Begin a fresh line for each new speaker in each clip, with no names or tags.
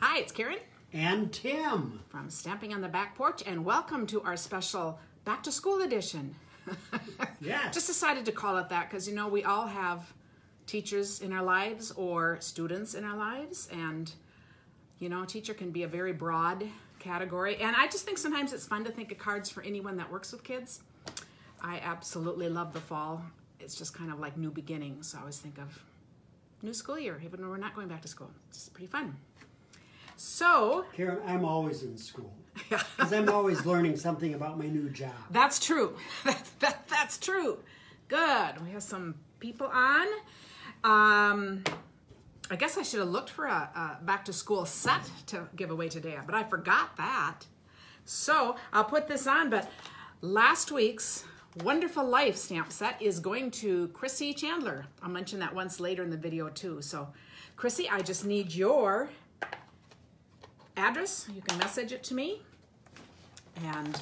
Hi, it's Karen
and Tim
from Stamping on the Back Porch, and welcome to our special Back to School edition.
Yes.
Just decided to call it that because, you know, we all have teachers in our lives or students in our lives, and, you know, teacher can be a very broad category. And I just think sometimes it's fun to think of cards for anyone that works with kids. I absolutely love the fall. It's just kind of like new beginnings. So I always think of new school year, even when we're not going back to school. It's pretty fun. So,
Karen, I'm always in school because I'm always learning something about my new job.
That's true. That's true. Good. We have some people on. I guess I should have looked for a back to school set to give away today, but I forgot that. So I'll put this on, but last week's Wonderful Life stamp set is going to Chrissy Chandler. I'll mention that once later in the video too. So Chrissy, I just need your address. You can message it to me, and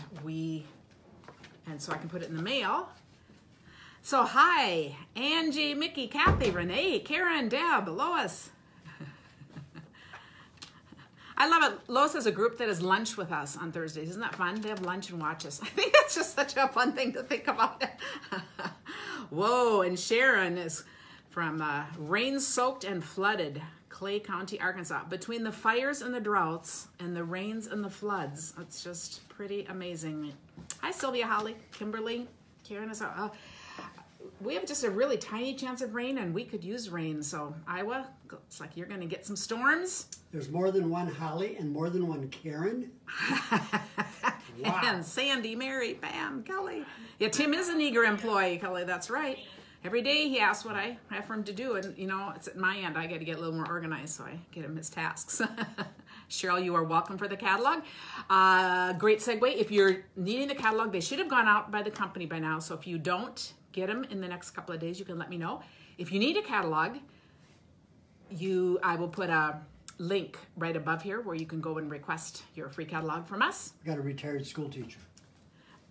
so I can put it in the mail. So hi, Angie, Mickey, Kathy, Renee, Karen, Deb, Lois. I love it. Lois has a group that has lunch with us on Thursdays. Isn't that fun? They have lunch and watch us. I think that's just such a fun thing to think about. Whoa, and Sharon is from rain-soaked and flooded Clay County, Arkansas. Between the fires and the droughts and the rains and the floods, it's just pretty amazing. Hi, Sylvia, Holly, Kimberly, Karen is we have just a really tiny chance of rain, and we could use rain. So Iowa, looks like you're going to get some storms.
There's more than one Holly and more than one Karen. Wow.
And Sandy, Mary, Pam, Kelly. Yeah, Tim is an eager employee, Kelly. That's right. Every day he asks what I have for him to do, and you know, it's at my end. I got to get a little more organized, so I get him his tasks. Cheryl, you are welcome for the catalog. Great segue. If you're needing the catalog, they should have gone out by the company by now. So if you don't get them in the next couple of days, you can let me know. If you need a catalog, I will put a link right above here where you can go and request your free catalog from us.
I got a retired school teacher.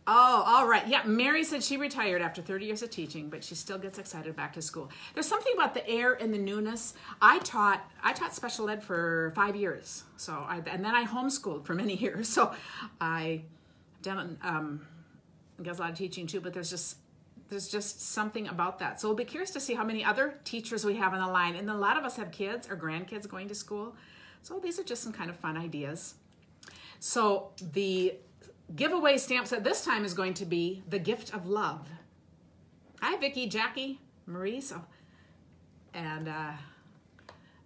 Oh, all right. Yeah, Mary said she retired after 30 years of teaching, but she still gets excited back to school. There's something about the air and the newness. I taught special ed for 5 years, and then I homeschooled for many years. So I've done I guess a lot of teaching too, but there's just something about that. So we'll be curious to see how many other teachers we have on the line, and a lot of us have kids or grandkids going to school. So these are just some kind of fun ideas. So the giveaway stamp set this time is going to be the gift of love. Hi, Vicki, Jackie, Marie. And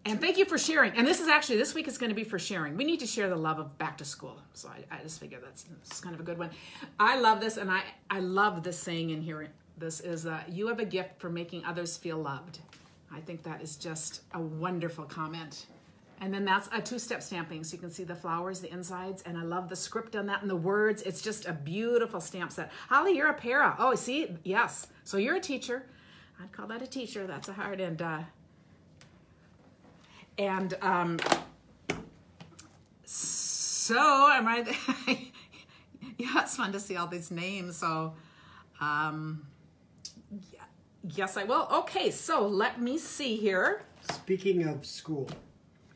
thank you for sharing. And this week is going to be for sharing. We need to share the love of back to school. So I just figured that's kind of a good one. I love this, and I love this saying in here. This is, you have a gift for making others feel loved. I think that is just a wonderful comment. And then that's a two-step stamping, so you can see the flowers, the insides, and I love the script on that and the words. It's just a beautiful stamp set. Holly, you're a para. Oh, see? Yes. So you're a teacher. I'd call that a teacher. That's a hard end. So am I? Yeah, it's fun to see all these names. So, yes, I will. Okay, so let me see here.
Speaking of school.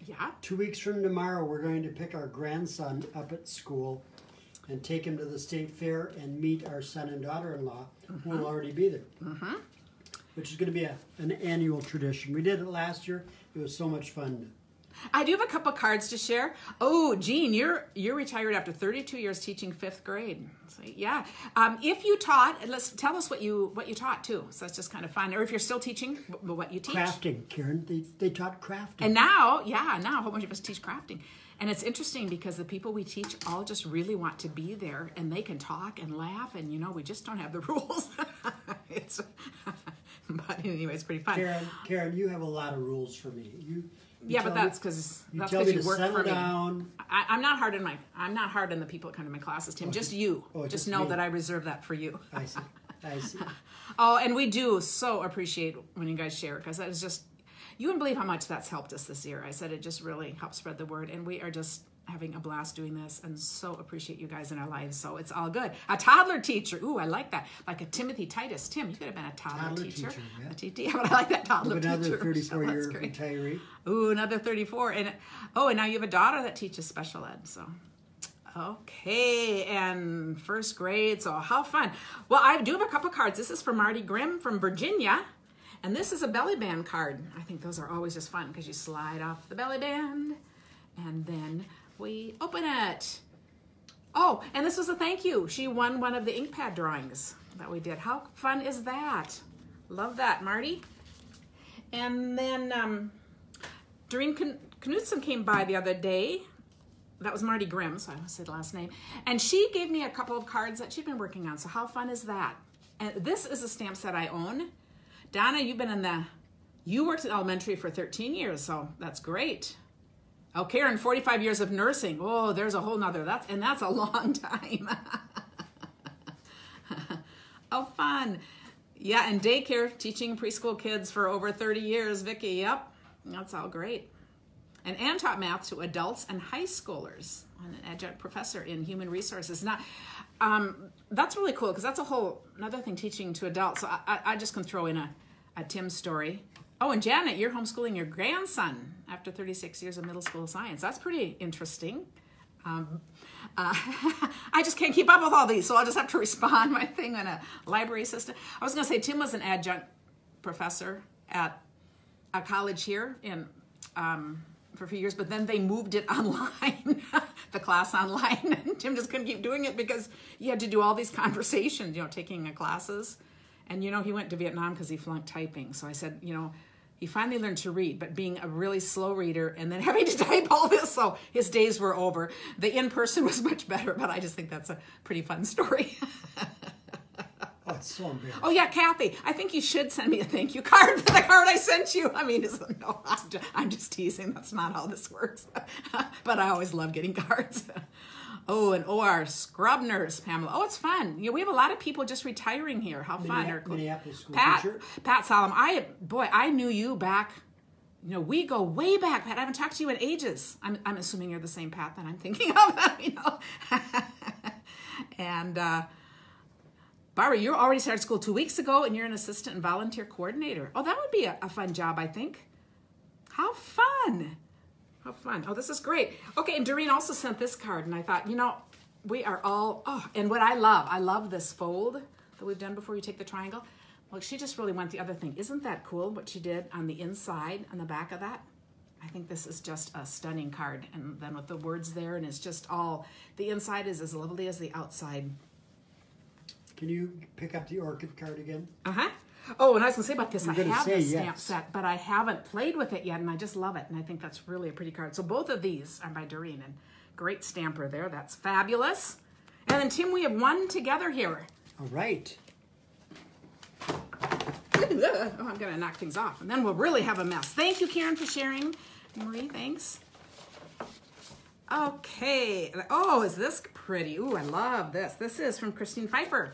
Yeah.
2 weeks from tomorrow, we're going to pick our grandson up at school and take him to the state fair and meet our son and daughter-in-law, who will already be there, which is going to be an annual tradition. We did it last year. It was so much fun.
I do have a couple cards to share. Oh, Jean, you're retired after 32 years teaching 5th grade. So, yeah. If you taught, tell us what you taught too. So that's just kind of fun. Or if you're still teaching, what you teach.
Crafting, Karen. They taught crafting.
And now a whole bunch of us teach crafting. And it's interesting because the people we teach all just really want to be there, and they can talk and laugh, and you know, we just don't have the rules. But anyway, it's pretty fun.
Karen, you have a lot of rules for me.
Yeah, but that's because you work for me. I'm not hard on the people that come to my classes, Tim. Just you. Just know that I reserve that for you.
I see.
Oh, and we do so appreciate when you guys share, because that is just, you wouldn't believe how much that's helped us this year. I said it just really helped spread the word, and we are just having a blast doing this and so appreciate you guys in our lives. So it's all good. A toddler teacher. Ooh, I like that. Like a Timothy Titus. Tim, you could have been a toddler teacher.
Yeah.
A TT. But I like that toddler teacher.
Another 34-year
So that's great.
retiree.
Ooh, another 34. And now you have a daughter that teaches special ed. So, okay. And first grade. So how fun. Well, I do have a couple cards. This is from Marty Grimm from Virginia. And this is a belly band card. I think those are always just fun because you slide off the belly band and then we open it. Oh, and this was a thank you. She won one of the ink pad drawings that we did. How fun is that? Love that, Marty. And then Doreen Knudsen came by the other day. That was Marty Grimm, so I said the last name. And she gave me a couple of cards that she'd been working on. So how fun is that? And this is a stamp set I own. Donna, you worked at elementary for 13 years, so that's great. Oh, Karen, 45 years of nursing. Oh, there's a whole nother, that's a long time. Oh, fun. Yeah, and daycare, teaching preschool kids for over 30 years. Vicki, yep, that's all great. And Ann taught math to adults and high schoolers. I'm an adjunct professor in human resources. Now, that's really cool because that's a whole another thing, teaching to adults. So I just can throw in a Tim story. Oh, and Janet, you're homeschooling your grandson after 36 years of middle school science. That's pretty interesting. I just can't keep up with all these, so I'll just have to respond my thing on a library assistant. I was going to say Tim was an adjunct professor at a college here for a few years, but then they moved it online, the class online, and Tim just couldn't keep doing it because you had to do all these conversations, taking classes. And, he went to Vietnam because he flunked typing. So I said, he finally learned to read, but being a really slow reader and then having to type all this, so his days were over. The in-person was much better, but I just think that's a pretty fun story.
Oh, it's so embarrassing.
Oh, yeah, Kathy, I think you should send me a thank you card for the card I sent you. I mean, no, I'm just teasing. That's not how this works. But I always love getting cards. Oh, and OR scrub nurse, Pamela. Oh, it's fun. We have a lot of people just retiring here. How fun.
Minneapolis school
Pat,
teacher.
Pat Solomon. I knew you back, we go way back, Pat. I haven't talked to you in ages. I'm assuming you're the same Pat that I'm thinking of, And Barbara, you already started school 2 weeks ago and you're an assistant and volunteer coordinator. Oh, that would be a fun job, I think. How fun. How fun. Oh, this is great. Okay, and Doreen also sent this card, and I thought, we are all, and what I love this fold that we've done before you take the triangle. Well, she just really went the other thing. Isn't that cool what she did on the inside, on the back of that? I think this is just a stunning card, and then with the words there, and it's just all, the inside is as lovely as the outside.
Can you pick up the orchid card again?
Uh-huh. Oh, and I was going to say about this, I have this stamp
yes.
set, but I haven't played with it yet, and I just love it, and I think that's really a pretty card. So both of these are by Doreen, and great stamper there. That's fabulous. And then, Tim, we have one together here.
All right.
Oh, I'm going to knock things off, and then we'll really have a mess. Thank you, Karen, for sharing. Marie, thanks. Okay. Oh, is this pretty? Ooh, I love this. This is from Christine Pfeiffer.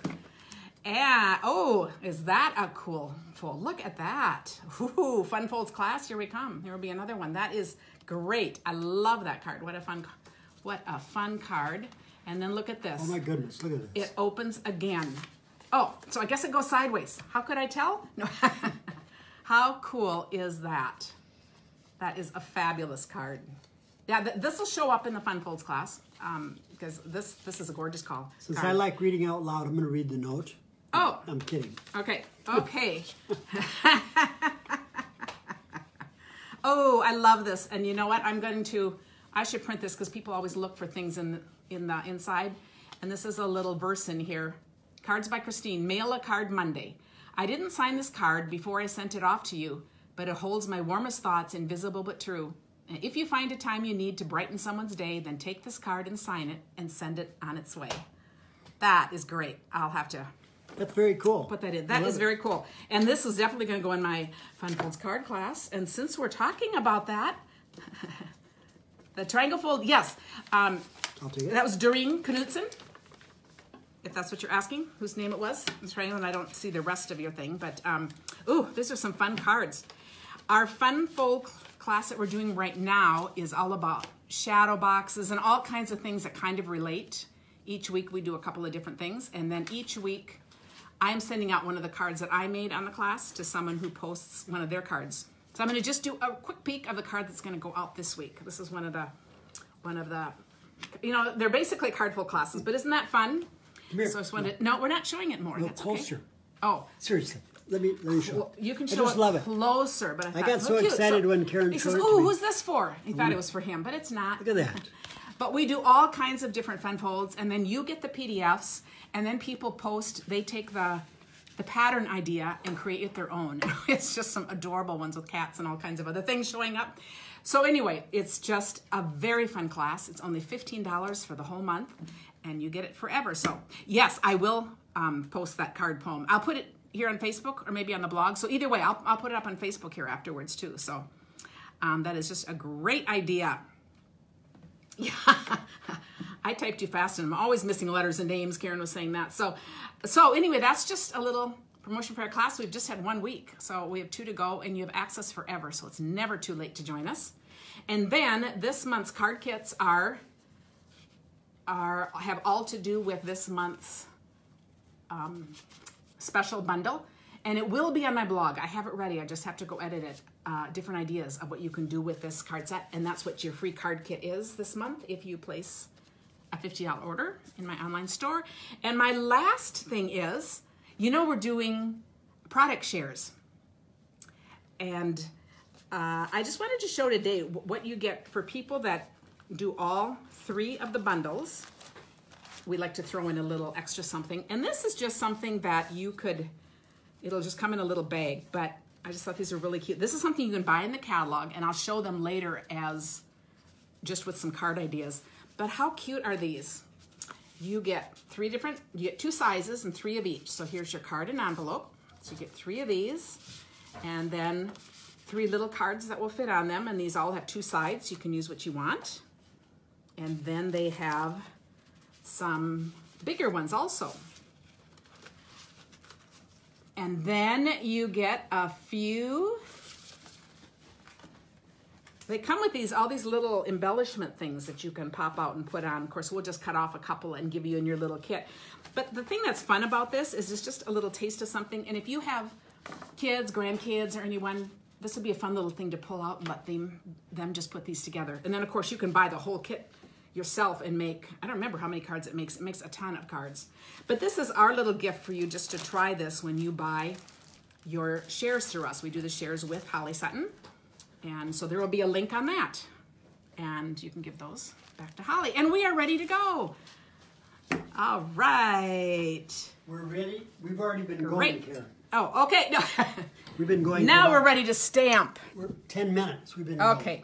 And, oh, is that a cool fold? Look at that. Ooh, Fun Folds class, here we come. Here will be another one. That is great. I love that card. What a fun card. And then look at this.
Oh my goodness, look at this.
It opens again. Oh, so I guess it goes sideways. How could I tell? No. How cool is that? That is a fabulous card. Yeah, this will show up in the Fun Folds class because this is a gorgeous card.
Since I like reading out loud, I'm going to read the note.
Oh.
I'm kidding.
Okay. Oh, I love this. And you know what? I should print this because people always look for things in the inside. And this is a little verse in here. Cards by Christine. Mail a card Monday. I didn't sign this card before I sent it off to you, but it holds my warmest thoughts, invisible but true. And if you find a time you need to brighten someone's day, then take this card and sign it and send it on its way. That is great. I'll have to...
That's very cool.
Put that in. That is very cool. And this is definitely going to go in my Fun Folds card class. And since we're talking about that, the triangle fold, yes.
I'll take it.
That was Doreen Knudsen, if that's what you're asking, whose name it was. The triangle, and I don't see the rest of your thing. But, ooh, these are some fun cards. Our Fun Fold class that we're doing right now is all about shadow boxes and all kinds of things that kind of relate. Each week we do a couple of different things, and then each week I'm sending out one of the cards that I made on the class to someone who posts one of their cards. So I'm going to just do a quick peek of the card that's going to go out this week. This is one of the, you know, they're basically cardful classes, but isn't that fun?
Come here.
So I just wanted, no, we're not showing it more.
No,
That's
closer.
Okay. Oh.
Seriously. Let me show.
Well, you can
I
show
just love it.
closer, but I thought,
got so
cute.
excited when Karen
he
showed
says,
it to
"Oh,
me.
who's this for?" He thought it was for him, but it's not.
Look at that.
But we do all kinds of different fun folds, and then you get the PDFs, and then people post. They take the pattern idea and create it their own. It's just some adorable ones with cats and all kinds of other things showing up. So anyway, it's just a very fun class. It's only $15 for the whole month, and you get it forever. So yes, I will post that card poem. I'll put it here on Facebook or maybe on the blog. So either way, I'll put it up on Facebook here afterwards too. So that is just a great idea. Yeah, I typed too fast and I'm always missing letters and names. Karen was saying that. So anyway, that's just a little promotion for our class. We've just had 1 week. So we have 2 to go, and you have access forever. So it's never too late to join us. And then this month's card kits have all to do with this month's special bundle, and it will be on my blog. I have it ready. I just have to go edit it. Different ideas of what you can do with this card set, and that's what your free card kit is this month if you place a $50 order in my online store. And my last thing is, you know, we're doing product shares, and I just wanted to show today what you get for people that do all 3 of the bundles. We like to throw in a little extra something. And this is just something that you could, it'll just come in a little bag, but I just thought these are really cute. This is something you can buy in the catalog, and I'll show them later as just with some card ideas. But how cute are these? You get 2 sizes and 3 of each. So here's your card and envelope. So you get 3 of these, and then 3 little cards that will fit on them, and these all have 2 sides. You can use what you want. And then they have some bigger ones also. And then you get a few, they come with all these little embellishment things that you can pop out and put on. Of course, we'll just cut off a couple and give you in your little kit. But the thing that's fun about this is it's just a little taste of something. And if you have kids, grandkids, or anyone, this would be a fun little thing to pull out and let them just put these together. And then, of course, you can buy the whole kit yourself and make, I don't remember how many cards it makes. It makes a ton of cards. But this is our little gift for you just to try this when you buy your shares through us. We do the shares with Holly Sutton. And so there will be a link on that. And you can give those back to Holly. And we are ready to go. All right.
We're ready. We've already been
Great.
going, Karen.
Oh, okay. No.
We've been going.
Now we're ready to stamp.
We're 10 minutes. We've been
Okay.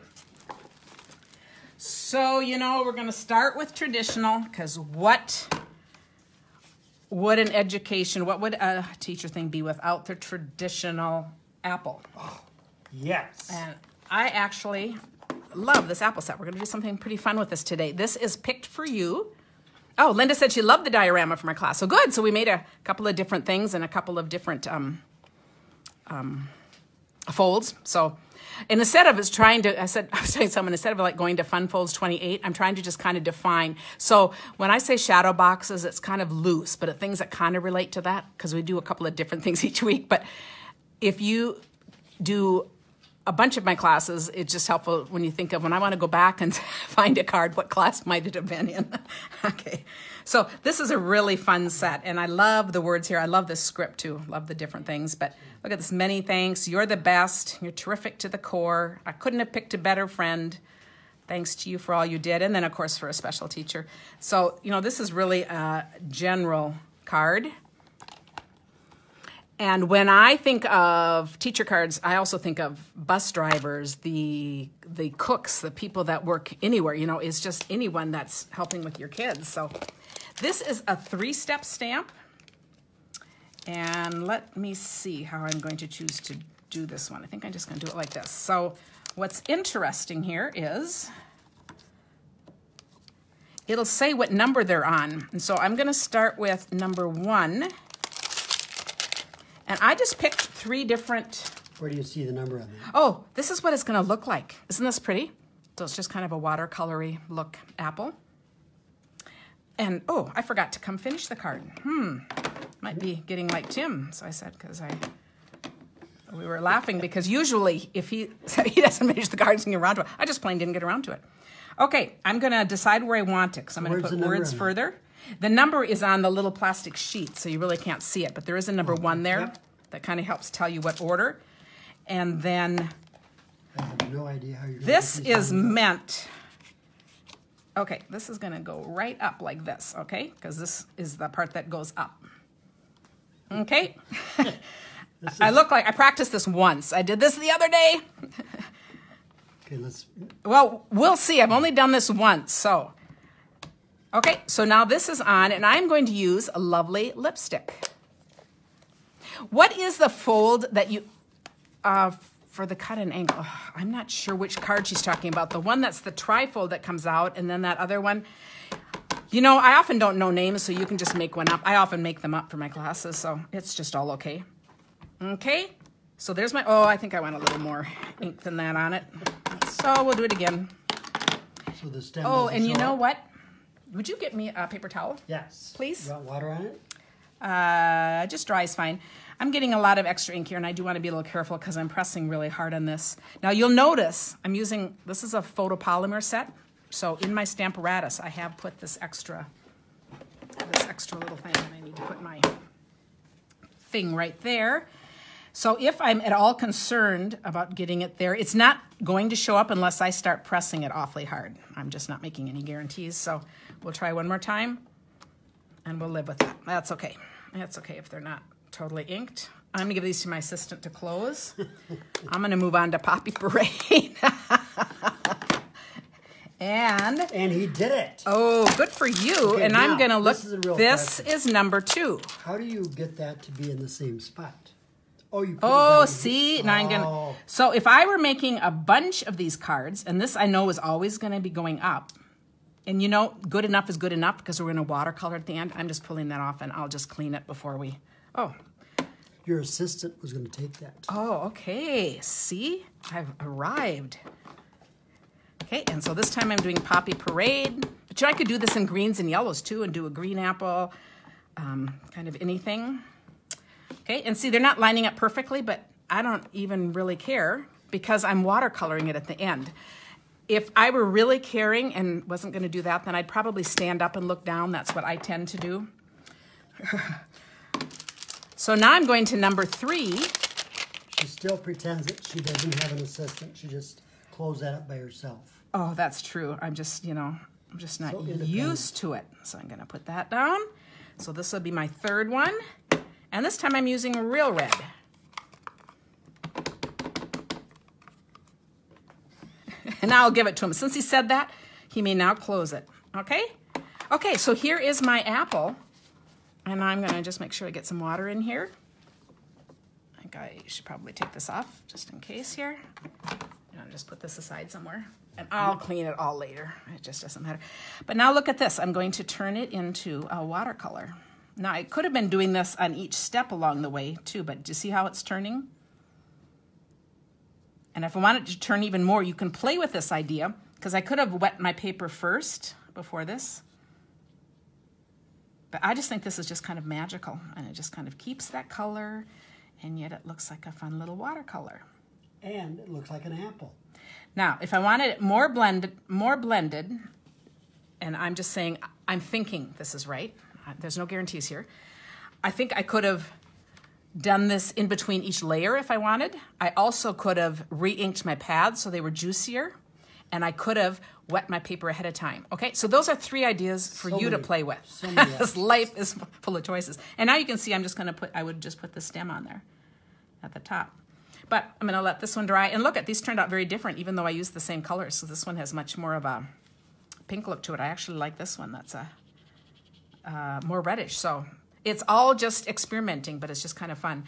So, you know, we're going to start with traditional, because what would an education, what would a teacher thing be without the traditional apple?
Oh, yes.
And I actually love this apple set. We're going to do something pretty fun with this today. This is picked for you. Oh, Linda said she loved the diorama from our class. So good. So we made a couple of different things and a couple of different folds. So, and instead of us trying to, I was telling someone, instead of like going to Fun Folds 28, I'm trying to just kind of define. So when I say shadow boxes, it's kind of loose, but things that kind of relate to that, because we do a couple of different things each week. But if you do a bunch of my classes, it's just helpful when you think of, when I want to go back and find a card, what class might it have been in? Okay, so this is a really fun set, and I love the words here. I love this script too, love the different things, but look at this, many thanks, you're the best, you're terrific to the core, I couldn't have picked a better friend, thanks to you for all you did, and then of course for a special teacher. So, you know, this is really a general card. And when I think of teacher cards, I also think of bus drivers, the cooks, the people that work anywhere, you know, it's just anyone that's helping with your kids. So this is a 3-step stamp. And let me see how I'm going to choose to do this one. I think I'm just going to do it like this. So what's interesting here is it'll say what number they're on. And so I'm going to start with number 1. And I just picked 3 different...
Where do you see the number on that?
Oh, this is what it's going to look like. Isn't this pretty? So it's just kind of a watercolory look apple. And, oh, I forgot to come finish the card. Might be getting like Tim, so I said, because we were laughing because usually if he doesn't finish the cards and get around to it, I just plain didn't get around to it. Okay, I'm going to decide where I want it because I'm going to put words further. The number is on the little plastic sheet, so you really can't see it, but there is a number 1 there that kind of helps tell you what order. And then
I have no idea how you're
this is meant. Okay, this is going to go right up like this, okay? Because this is the part that goes up. Okay? I look like I practiced this once. I did this the other day.
Okay, let's...
Well, we'll see. I've only done this once, so. Okay, so now this is on, and I'm going to use a lovely lipstick. What is the fold that you... for the cut and angle, I'm not sure which card she's talking about. The one that's the trifold that comes out, and then that other one. You know, I often don't know names, so you can just make one up. I often make them up for my classes, so it's just all okay. Okay, so there's my, oh, I think I want a little more ink than that on it. So we'll do it again.
So the stem
and you know what? Would you get me a paper towel?
Yes.
Please?
You want water on it?
Just dry is fine. I'm getting a lot of extra ink here, and I do want to be a little careful because I'm pressing really hard on this. Now, you'll notice I'm using, this is a photopolymer set. So in my Stamparatus, I have put this extra little thing, and I need to put my thing right there. So if I'm at all concerned about getting it there, it's not going to show up unless I start pressing it awfully hard. I'm just not making any guarantees. So we'll try one more time, and we'll live with that. That's okay. That's okay if they're not totally inked. I'm gonna give these to my assistant to close. I'm gonna move on to Poppy Parade. And
he did it.
Oh, good for you. Okay, and now, I'm gonna look. This is number 2.
How do you get that to be in the same spot? Oh, you put
oh, see, now I'm gonna. So if I were making a bunch of these cards, and this I know is always gonna be going up, and you know, good enough is good enough because we're gonna watercolor at the end. I'm just pulling that off, and I'll just clean it before we. Oh.
Your assistant was gonna take that.
Oh, okay. See, I've arrived. Okay, and so this time I'm doing Poppy Parade. But I could do this in greens and yellows too, and do a green apple, kind of anything. Okay, and see, they're not lining up perfectly, but I don't even really care because I'm watercoloring it at the end. If I were really caring and wasn't going to do that, then I'd probably stand up and look down. That's what I tend to do. So now I'm going to number 3.
She still pretends that she doesn't have an assistant. She just closed that up by herself.
Oh, that's true. I'm just, you know, I'm just not used to it. So I'm going to put that down. So this will be my 3rd one. And this time I'm using real red. And now I'll give it to him. Since he said that, he may now close it. Okay? Okay, so here is my apple. And I'm going to just make sure I get some water in here. I think I should probably take this off just in case here. I'll just put this aside somewhere. And I'll clean it all later. It just doesn't matter. But now look at this. I'm going to turn it into a watercolor. Now, I could have been doing this on each step along the way, too, but do you see how it's turning? And if I want it to turn even more, you can play with this idea, because I could have wet my paper first before this. But I just think this is just kind of magical, and it just kind of keeps that color, and yet it looks like a fun little watercolor.
And it looks like an apple.
Now, if I wanted it more blended, and I'm just saying, I'm thinking this is right. There's no guarantees here. I think I could have done this in between each layer if I wanted. I also could have re-inked my pads so they were juicier, and I could have wet my paper ahead of time. Okay, so those are 3 ideas for you to play with. This life is full of choices. And now you can see I'm just gonna I would just put the stem on there at the top. But I'm gonna let this one dry. And look, these turned out very different even though I used the same colors. So this one has much more of a pink look to it. I actually like this one. That's a more reddish. So it's all just experimenting, but it's just kind of fun.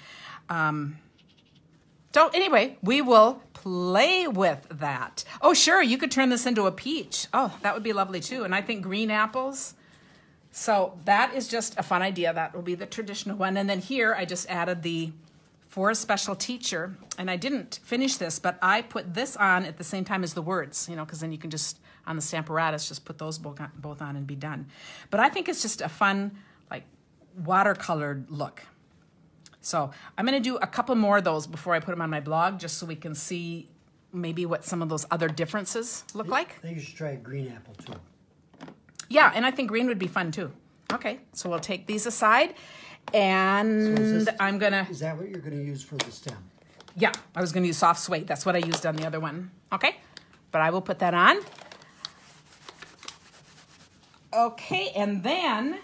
So anyway, we will play with that. Oh, sure, you could turn this into a peach. Oh, that would be lovely too. And I think green apples. So that is just a fun idea. That will be the traditional one. And then here I just added the for a special teacher. And I didn't finish this, but I put this on at the same time as the words, you know, because then you can just, on the Stamparatus, just put those both on and be done. But I think it's just a fun, like, watercolored look. So I'm going to do a couple more of those before I put them on my blog, just so we can see maybe what some of those other differences look like.
I think you should try a green apple too.
Yeah, and I think green would be fun too. Okay, so we'll take these aside, and so I'm going to...
Is that what you're going to use for the stem?
Yeah, I was going to use soft suede. That's what I used on the other one. Okay, but I will put that on. Okay, and then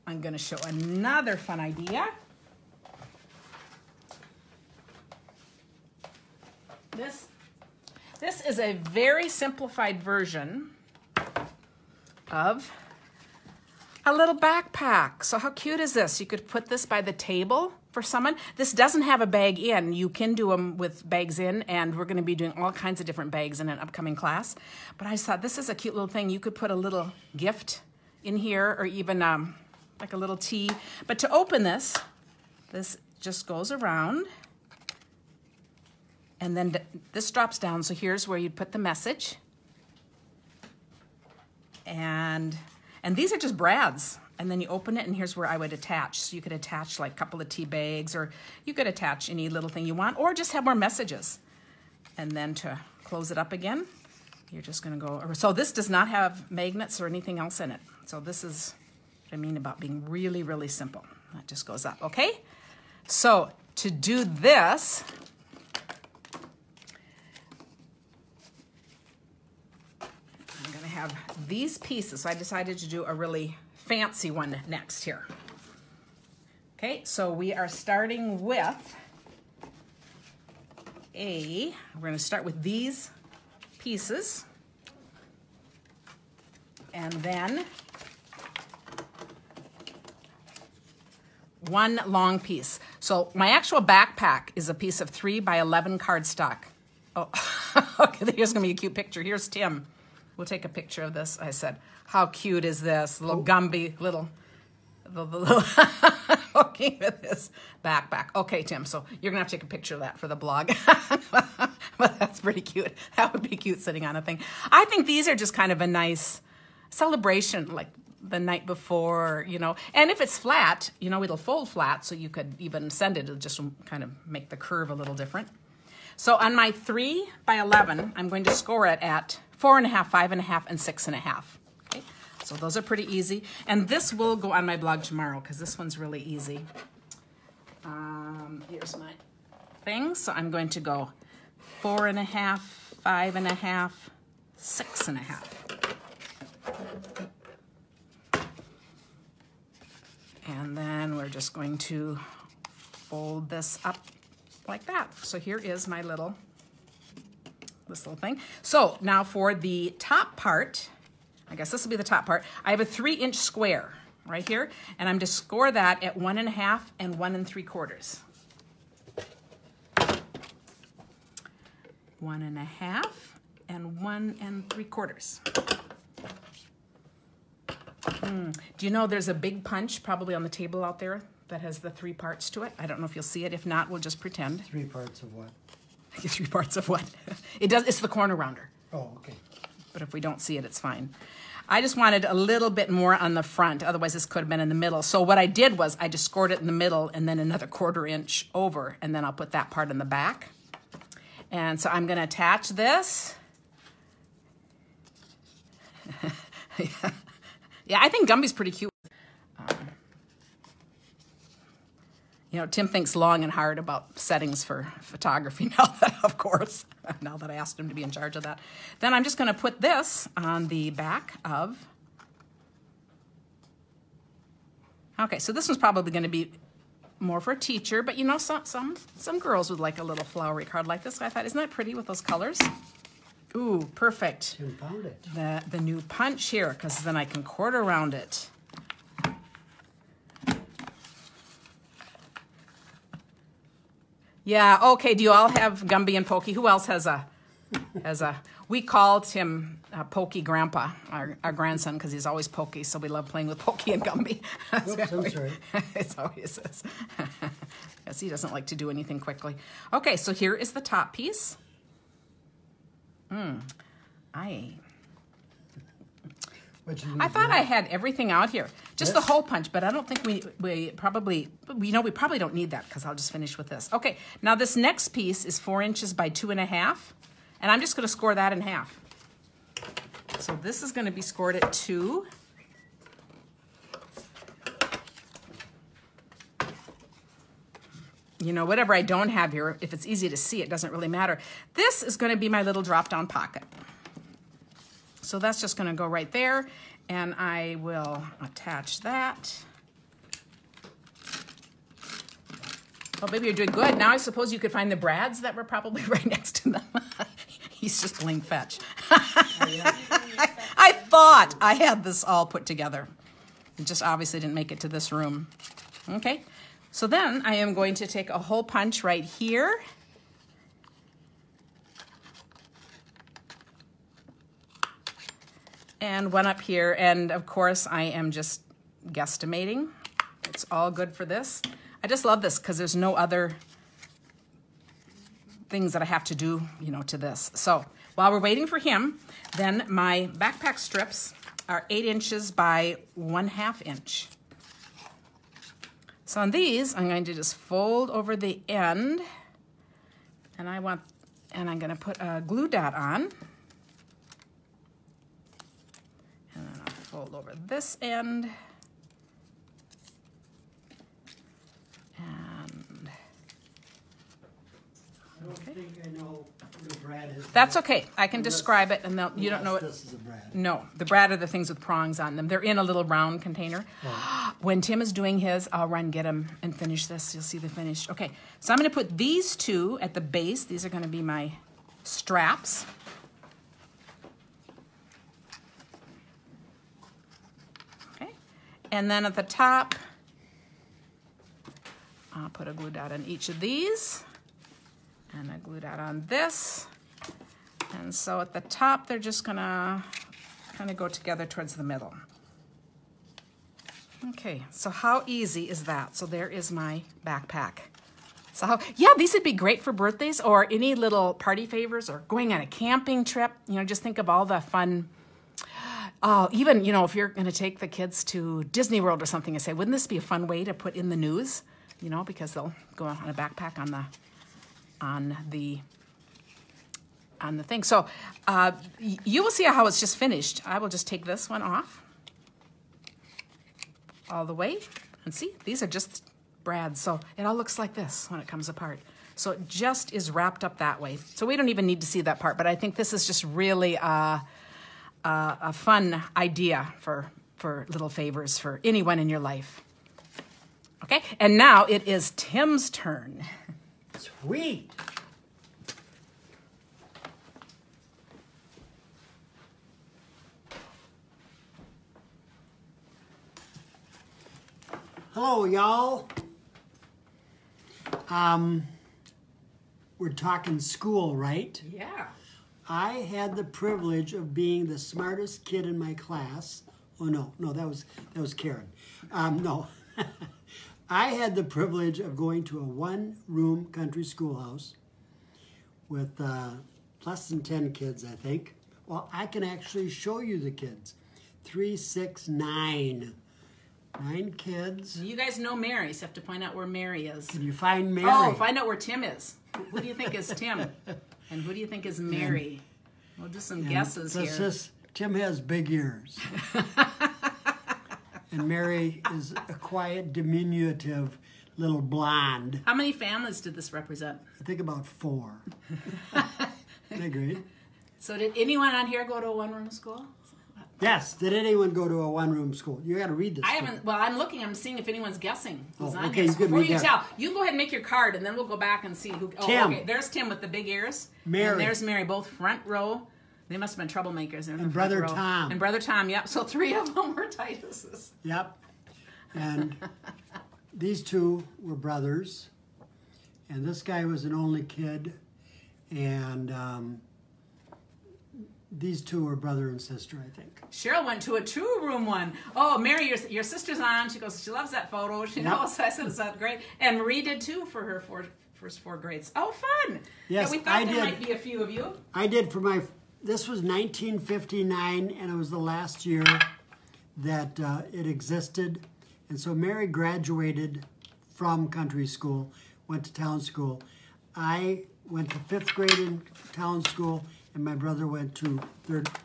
I'm going to show another fun idea. This is a very simplified version of a little backpack. So how cute is this? You could put this by the table for someone. This doesn't have a bag in. You can do them with bags in, and we're going to be doing all kinds of different bags in an upcoming class. But I just thought this is a cute little thing. You could put a little gift in here, or even like a little tea. But to open this just goes around. And then this drops down, so here's where you'd put the message. And these are just brads. And then you open it, and here's where I would attach. So you could attach like a couple of tea bags, or you could attach any little thing you want, or just have more messages. And then to close it up again, you're just gonna go, so this does not have magnets or anything else in it. So this is what I mean about being really, really simple. That just goes up, okay? So to do this, have these pieces. So I decided to do a really fancy one next here. Okay, so we are starting with we're going to start with these pieces, and then one long piece. So my actual backpack is a piece of 3 by 11 cardstock. Oh, okay, here's going to be a cute picture. Here's Tim. We'll take a picture of this. I said, how cute is this? Little Gumby, little looking at this backpack. Okay, Tim, so you're going to have to take a picture of that for the blog. But that's pretty cute. That would be cute sitting on a thing. I think these are just kind of a nice celebration, like the night before, you know. And if it's flat, you know, it'll fold flat, so you could even send it. It'll just kind of make the curve a little different. So on my 3 by 11, I'm going to score it at 4.5, 5.5, and 6.5. Okay, so those are pretty easy. And this will go on my blog tomorrow because this one's really easy. Here's my thing. So I'm going to go 4.5, 5.5, 6.5. And then we're just going to fold this up like that. So here is my this little thing. So now for the top part, I guess this will be the top part. I have a 3-inch square right here, and I'm to score that at 1.5 and 1 3/4. 1.5 and 1 3/4. Do you know there's a big punch probably on the table out there that has the 3 parts to it? I don't know if you'll see it. If not, we'll just pretend.
3 parts of what?
3 parts of what? It's the corner rounder.
Oh, okay.
But if we don't see it, it's fine. I just wanted a little bit more on the front. Otherwise, this could have been in the middle. So what I did was I just scored it in the middle and then another 1/4 inch over, and then I'll put that part in the back. And so I'm going to attach this. Yeah, I think Gumby's pretty cute. You know, Tim thinks long and hard about settings for photography now that, of course, now that I asked him to be in charge of that. Then I'm just going to put this on the back of... Okay, so this one's probably going to be more for a teacher, but you know, some girls would like a little flowery card like this. I thought, isn't that pretty with those colors? Ooh, perfect.
You found it.
The new punch here, because then I can quarter round it. Yeah, okay, do you all have Gumby and Pokey? Who else has a, we called him Pokey Grandpa, our grandson, because he's always pokey, so we love playing with Pokey and Gumby.
Oops, I'm sorry.
It's always this. is. He doesn't like to do anything quickly. Okay, so here is the top piece. I thought I had everything out here. Just the hole punch, but I don't think we probably don't need that because I'll just finish with this. Okay, now this next piece is 4 inches by 2.5, and I'm just going to score that in half. So this is going to be scored at 2. You know, whatever I don't have here, if it's easy to see, it doesn't really matter. This is going to be my little drop-down pocket. So that's just going to go right there, and I will attach that. Oh, baby, you're doing good. Now I suppose you could find the brads that were probably right next to them. He's just playing fetch. I thought I had this all put together. It just obviously didn't make it to this room. Okay, so then I am going to take a hole punch right here. And one up here, and of course I am just guesstimating. It's all good for this. I just love this because there's no other things that I have to do, you know, to this. So while we're waiting for him, then my backpack strips are 8 inches by 1/2 inch. So on these, I'm going to just fold over the end, and I'm going to put a glue dot on. And then I'll fold over this end. And
I don't think I know what a brad is.
that's okay. I can describe it, and you don't know it.
This is a brad.
No, the brad are the things with prongs on them. They're in a little round container. Oh. When Tim is doing his, I'll run get him and finish this. You'll see the finished. Okay, so I'm going to put these two at the base. These are going to be my straps. And then at the top, I'll put a glue dot on each of these, and a glue dot on this. And so at the top, they're just gonna kind of go together towards the middle. Okay, so how easy is that? So there is my backpack. So yeah, these would be great for birthdays or any little party favors or going on a camping trip. You know, just think of all the fun. Even, you know, if you're going to take the kids to Disney World or something and say, wouldn't this be a fun way to put in the news? You know, because they'll go on a backpack on the thing. So you will see how it's just finished. I will just take this one off all the way. And see, these are just brads. So it all looks like this when it comes apart. So it just is wrapped up that way. So we don't even need to see that part. But I think this is just really a fun idea for little favors for anyone in your life. Okay, and now it is Tim's turn.
Sweet. Hello, y'all. We're talking school, right?
Yeah.
I had the privilege of being the smartest kid in my class. Oh no, that was Karen. No, I had the privilege of going to a one-room country schoolhouse with less than 10 kids, I think. Well, I can actually show you the kids. 3, 6, 9. 9 kids.
You guys know Mary, so you have to find out where Mary is.
Can you find Mary?
Oh, find out where Tim is. Who do you think is Tim? And who do you think is Mary? We'll do some guesses here.
Tim has big ears. And Mary is a quiet, diminutive little blonde.
How many families did this represent?
I think about 4. Isn't that great?
So did anyone on here go to a one-room school?
Yes. Did anyone go to a one-room school? You got to read this.
I haven't. Well, I'm looking. I'm seeing if anyone's guessing. Who's on
okay.
here.
You can
Before
read
you
that.
tell, you go ahead and make your card, and then we'll go back and see who. Oh,
Tim.
okay. There's Tim with the big ears.
Mary.
And there's Mary, both front row. They must have been troublemakers.
And Brother Tom.
And Brother Tom. Yep. So 3 of them were Tituses.
Yep. And these 2 were brothers, and this guy was an only kid, and these two are brother and sister, I think.
Cheryl went to a 2-room one. Oh, Mary, your sister's on. She goes, she loves that photo. She knows. I said, is that great? And Marie did too for her first 4 grades. Oh, fun.
Yes,
yeah, we thought there might be a few of you.
I did for my, this was 1959, and it was the last year that it existed. And so Mary graduated from country school, went to town school. I went to 5th grade in town school, and my brother went to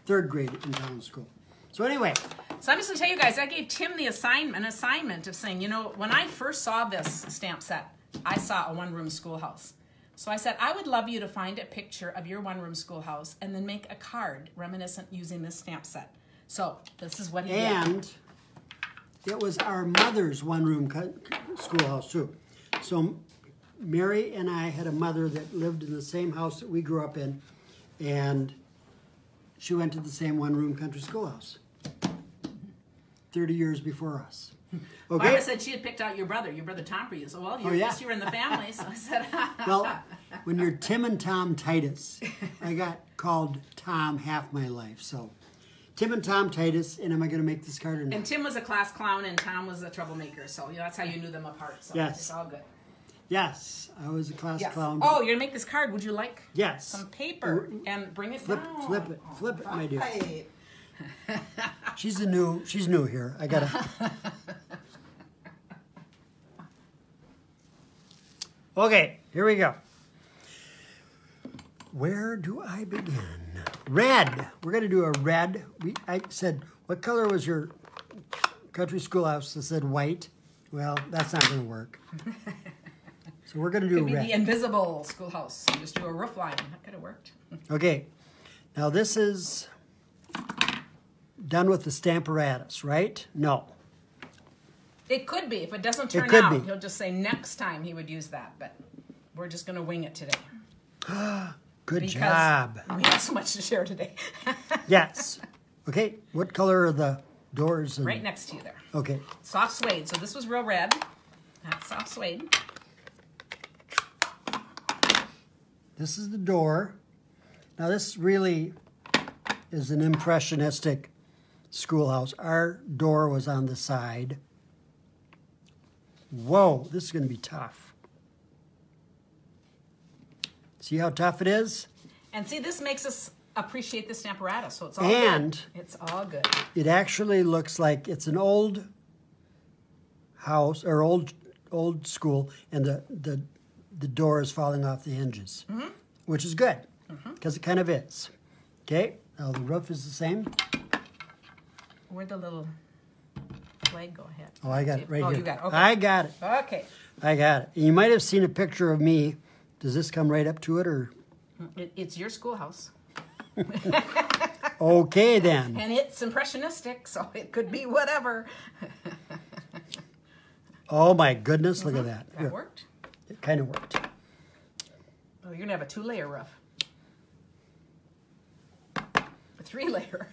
third grade in town school. So anyway.
So I'm just going to tell you guys, I gave Tim the assignment of saying, you know, when I first saw this stamp set, I saw a 1-room schoolhouse. So I said, I would love you to find a picture of your 1-room schoolhouse and then make a card reminiscent using this stamp set. So this is what he did.
And it was our mother's 1-room schoolhouse too. So Mary and I had a mother that lived in the same house that we grew up in, and she went to the same 1-room country schoolhouse 30 years before us. Okay.
Barbara said she had picked out your brother Tom for you. So, well, you were in the family. So I said,
well, when you're Tim and Tom Titus, I got called Tom half my life. So Tim and Tom Titus, and am I going to make this card or not?
And Tim was a class clown, and Tom was a troublemaker. So that's how you knew them apart. So
yes.
It's all good.
Yes, I was a class clown.
Oh, you're going to make this card. Would you like some paper and bring it down?
Flip it, my dear. She's new here. I got to... Okay, here we go. Where do I begin? Red. We're going to do a red. I said, what color was your country schoolhouse? I said white. Well, that's not going to work. So we're going to do
red. Could be the invisible schoolhouse. Just do a roof line. That could have worked.
Okay. Now this is done with the Stamparatus, right? No.
It could be. If it doesn't turn out, he'll just say next time he would use that. But we're just going to wing it today.
Good job.
We have so much to share today.
Yes. Okay. What color are the doors?
Right next to you there.
Okay.
Soft suede. So this was real red. That's soft suede.
This is the door. Now this really is an impressionistic schoolhouse. Our door was on the side. Whoa, this is going to be tough. See how tough it is?
And see, this makes us appreciate the Stamparatus, so it's all
good.
It's all good.
It actually looks like it's an old house, or old school, and the door is falling off the hinges, which is good, because it kind of is. Okay, now the roof is the same.
Where'd the little flag go ahead?
Oh, I got it right here.
Oh, you got it. Okay.
I got it.
Okay.
I got it. You might have seen a picture of me. Does this come right up to it, or?
It's your schoolhouse.
Okay, then.
And it's impressionistic, so it could be whatever.
Oh, my goodness. Look at that.
That worked?
It kind of worked.
Oh, you're going to have a 2-layer roof. A 3-layer.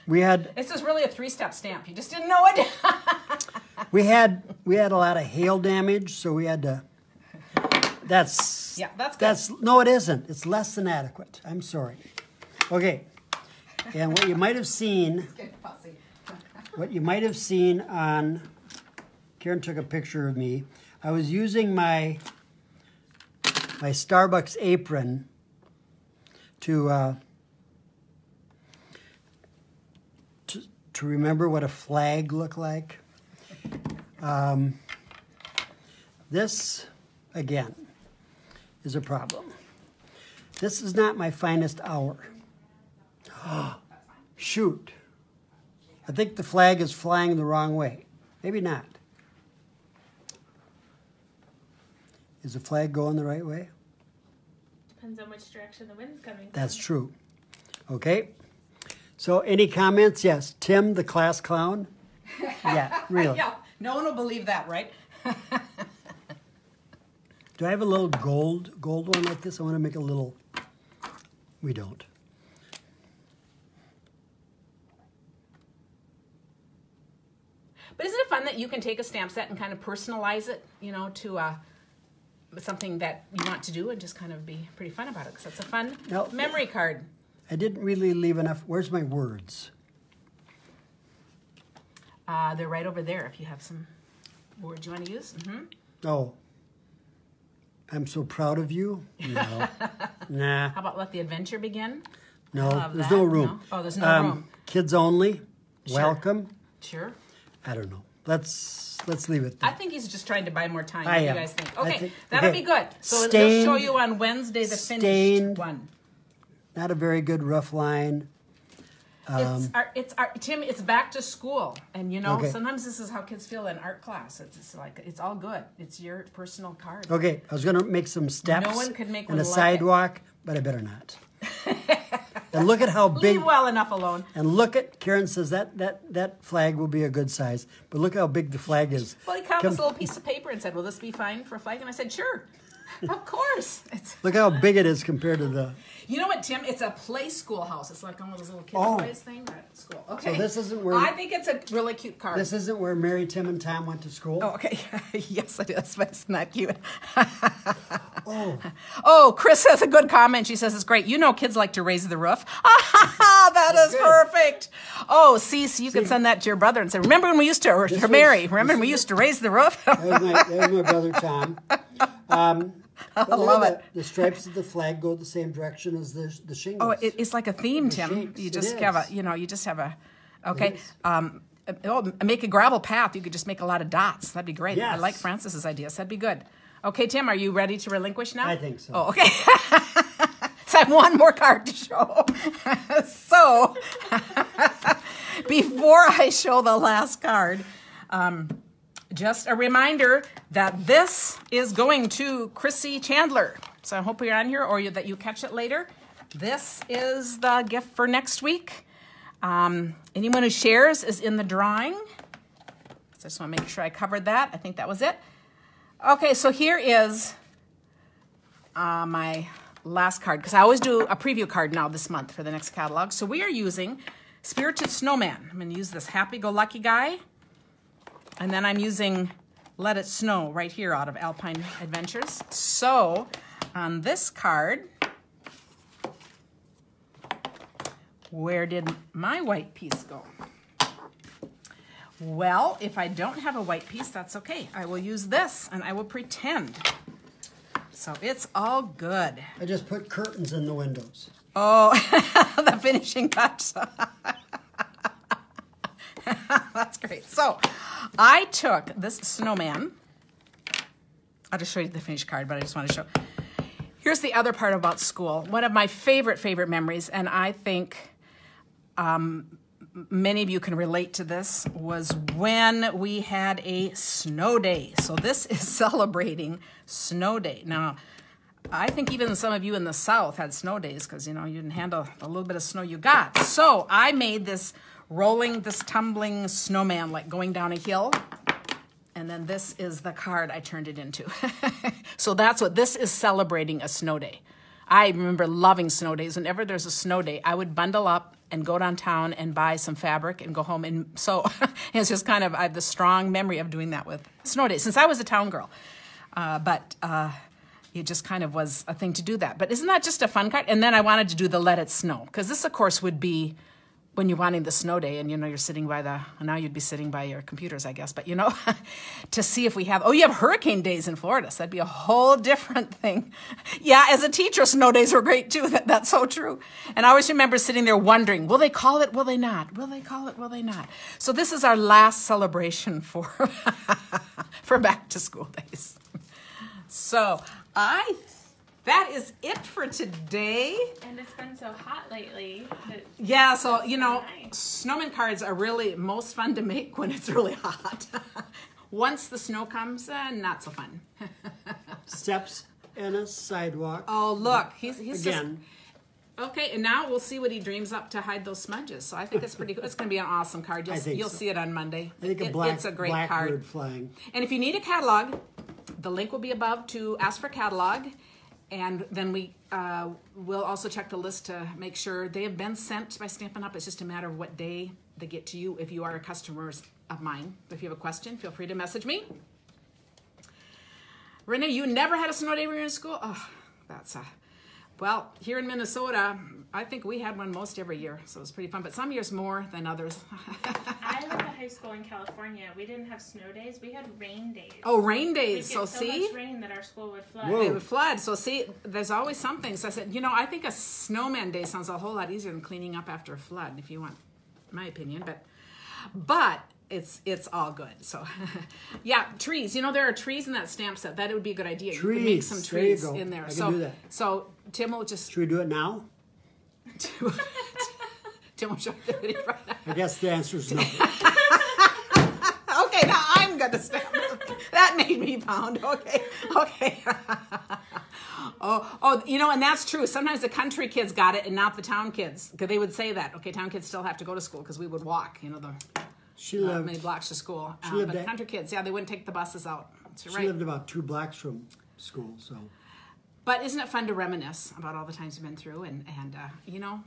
This is really a 3-step stamp. You just didn't know it.
we had a lot of hail damage, so we had to. That's good. No, it isn't. It's less than adequate. I'm sorry. Okay, and what you might have seen. What you might have seen on. Karen took a picture of me. I was using my Starbucks apron to remember what a flag looked like. This, again, is a problem. This is not my finest hour. Shoot. I think the flag is flying the wrong way. Maybe not. Is the flag going the right way?
Depends on which direction the wind's coming from.
That's true. Okay. So any comments? Yes. Tim, the class clown? Yeah, really.
Yeah. No one will believe that, right?
Do I have a little gold one like this? I want to make a little. We don't.
But isn't it fun that you can take a stamp set and kind of personalize it, to something that you want to do and just kind of be pretty fun about it? Because it's a fun memory card.
I didn't really leave enough. Where's my words?
They're right over there if you have some words you want to use.
Oh. I'm so proud of you. No. Nah.
How about let the adventure begin?
No, there's
that.
no room.
No? Oh, there's no room.
Kids only.
Sure.
Welcome.
Sure.
I don't know. Let's leave it there.
I think he's just trying to buy more time.
I
What do you
am.
guys think?
I
Okay,
think-
that'll
okay.
be good. So
Stained-
they'll show you on Wednesday the finished
stained.
one.
Not a very good rough line.
Tim, it's back to school, and you know
Okay.
sometimes this is how kids feel in art class. It's like it's all good. It's your personal card.
Okay, I was going to make some steps
No one could make
and
one
a
like it.
sidewalk, but I better not. And look at how big.
Leave well enough alone.
And look at, Karen says that flag will be a good size, but look how big the flag is.
Well, he cut this little piece of paper and said, "Will this be fine for a flag?" And I said, "Sure, of course."
Look how big it is compared to the.
You know what, Tim? It's a play schoolhouse. It's like one of those little kids'
Oh.
plays thing at school. Okay.
So this isn't where.
I think it's a really cute card.
This isn't where Mary, Tim, and Tom went to school.
Oh, okay. Yes, it is, but it's not cute.
Oh.
Oh, Chris has a good comment. She says it's great. You know kids like to raise the roof. That is
good.
perfect. Oh, see, so you can send that to your brother and say, remember when we used to, or
This
to Mary,
was-
remember
this
when we
is-
used to raise the roof?
There's my brother Tom. I
love it.
The stripes of the flag go the same direction as the shingles.
Oh, it's like a theme, Tim.
shapes,
You
it
just
is.
have a, you just have a, okay.
is.
Make a gravel path. You could just make a lot of dots. That'd be great. I
Yes.
like Francis's ideas. That'd be good. Okay, Tim, are you ready to relinquish now?
I think so.
Oh, okay. So I have one more card to show. So before I show the last card, just a reminder that this is going to Chrissy Chandler. So I hope you're on here or that you catch it later. This is the gift for next week. Anyone who shares is in the drawing. So I just want to make sure I covered that. I think that was it. Okay, so here is my last card, because I always do a preview card now this month for the next catalog. So we are using Spirited Snowman. I'm going to use this happy-go-lucky guy. And then I'm using Let It Snow right here out of Alpine Adventures. So on this card, where did my white piece go? Well, if I don't have a white piece, that's okay. I will use this and I will pretend. So it's all good.
I just put curtains in the windows.
Oh, the finishing touch. That's great. So I took this snowman. I'll just show you the finished card, but I just want to show. Here's the other part about school. One of my favorite memories, and I think many of you can relate to this, was when we had a snow day. So this is celebrating snow day. Now, I think even some of you in the South had snow days because, you didn't handle the little bit of snow you got. So I made this tumbling snowman, like going down a hill. And then this is the card I turned it into. So that's what this is, celebrating a snow day. I remember loving snow days. Whenever there's a snow day, I would bundle up and go downtown and buy some fabric and go home. And so it's just kind of, I have the strong memory of doing that with snow days since I was a town girl. But it just kind of was a thing to do that. But isn't that just a fun card? And then I wanted to do the Let It Snow, because this, of course, would be when you're wanting the snow day and, you're sitting by now you'd be sitting by your computers, I guess. But, to see if we have, you have hurricane days in Florida. So that'd be a whole different thing. Yeah, as a teacher, snow days were great too. That's so true. And I always remember sitting there wondering, will they call it? Will they not? Will they call it? Will they not? So this is our last celebration for, for back to school days. So that is it for today.
And it's been so hot lately.
Yeah, so,
nice.
snowman cards are really most fun to make when it's really hot. Once the snow comes, not so fun.
Steps and a sidewalk.
Oh, look, he's
Again.
Okay, and now we'll see what he dreams up to hide those smudges. So I think it's pretty cool. It's going to be an awesome card. You'll see it on Monday.
I think
It's a great card.
blackbird flying.
And if you need a catalog, the link will be above to ask for catalog. And then we will also check the list to make sure they have been sent by Stampin' Up. It's just a matter of what day they get to you if you are a customer of mine. If you have a question, feel free to message me. Renee, you never had a snow day when you were in school? Oh, that's Well, here in Minnesota, I think we had one most every year, so it was pretty fun. But some years more than others.
I went to high school in California. We didn't have snow days. We had rain days.
Oh, rain
We'd
days.
get
So
so
see,
much rain that our school would flood.
Whoa.
it would flood. So see, there's always something. So I said, I think a snowman day sounds a whole lot easier than cleaning up after a flood, if you want my opinion. But it's all good. So yeah, trees. There are trees in that stamp set. That would be a good idea. You could make
Trees.
some
There you
trees
go.
in there.
I can do that.
So Tim will just
Should we do it now?
Tim will show you the video right now.
I guess the answer is no.
Okay, now I'm gonna stamp. That made me pound. Okay. And that's true. Sometimes the country kids got it and not the town kids, because they would say that. Okay, town kids still have to go to school because we would walk.
She lived.
Many blocks to school.
lived
But
at-
country kids, they wouldn't take the buses out. That's
She
right.
lived about 2 blocks from school, so.
But isn't it fun to reminisce about all the times you've been through and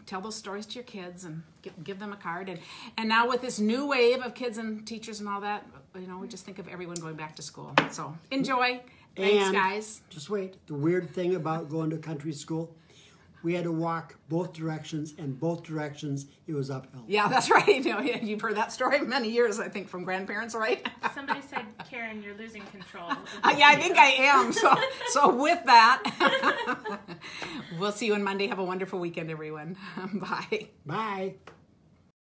tell those stories to your kids and give them a card. And now with this new wave of kids and teachers and all that, we just think of everyone going back to school. So enjoy. Thanks,
And
guys.
just wait. The weird thing about going to country school, we had to walk both directions, and both directions it was uphill.
Yeah, that's right. You've heard that story many years, I think, from grandparents, right?
Somebody said, Karen, you're losing control.
Yeah, I think I am. So with that, we'll see you on Monday. Have a wonderful weekend, everyone. Bye.
Bye.